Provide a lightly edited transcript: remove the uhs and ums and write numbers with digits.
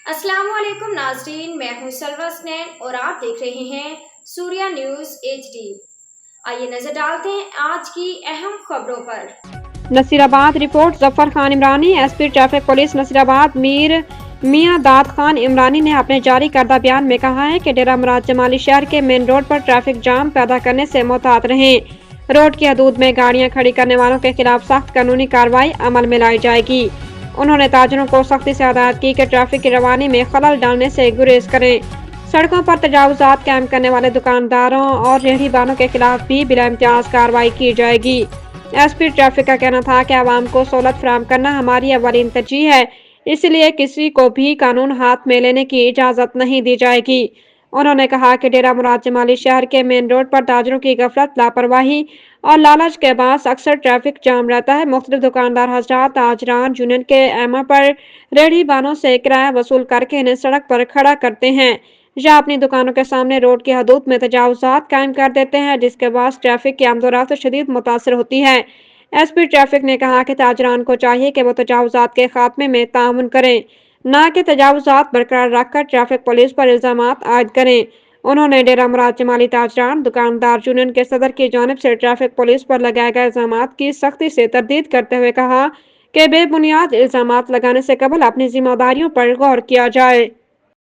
अस्सलाम वालेकुम नाज़रीन, मैं हूं सलवा स्नैन और आप देख रहे हैं सूर्या न्यूज़ HD। आइए नजर डालते हैं आज की अहम खबरों पर। Nasirabad report Zafar Khan Imrani. SP traffic police Nasirabad Mian Dad Khan Imrani ने अपने जारी करदा बयान में कहा है कि डेरा मुराद जमाली शहर के मेन रोड पर ट्रैफिक जाम पैदा करने से मुहतात रहें। रोड की हदूद में गाड़ियां खड़ी करने वालों के खिलाफ सख्त कानूनी कार्रवाई अमल में लाई जाएगी। उन्होंने ताजरों को सख्ती से हदायत की कि ट्रैफिक की रवानी में खलल डालने से गुरेज करें। सड़कों पर तजावुजात कायम करने वाले दुकानदारों और रेहड़ी वालों के खिलाफ भी बिला इम्तियाज कार्रवाई की जाएगी। एसपी ट्रैफिक का कहना था कि आवाम को सहूलत फराहम करना हमारी अव्वलीन तरजीह है, इसलिए किसी को भी कानून हाथ में लेने की इजाज़त नहीं दी जाएगी। उन्होंने कहा कि डेरा मुराद जमाली शहर के मेन रोड पर ताजरों की गफलत, लापरवाही और लालच के बाद अक्सर ट्रैफिक जाम रहता है। मुख्तलिफ दुकानदार हजरात ताजरान यूनियन के एमा पर रेहड़ी वालों से किराया वसूल करके इन्हें सड़क पर खड़ा करते हैं या अपनी दुकानों के सामने रोड की हदूद में तजावुजात कायम कर देते हैं, जिसके बाद ट्रैफिक की आमदोरफ्त शदीद मुतासर होती है। एसपी ट्रैफिक ने कहा कि ताजरान को चाहिए कि वो तजावुजात के खात्मे में ताउन करें, न कि तजावुजात बरकरार रखकर ट्रैफिक पुलिस पर इल्जामात आयद करें। उन्होंने डेरा मुराद जमाली ताजरान दुकानदार यूनियन के सदर की जानिब से ट्रैफिक पुलिस पर लगाए गए इल्जामात की सख्ती से तरदीद करते हुए कहा कि बेबुनियाद इल्जामात लगाने से कबल अपनी जिम्मेदारियों पर गौर किया जाए।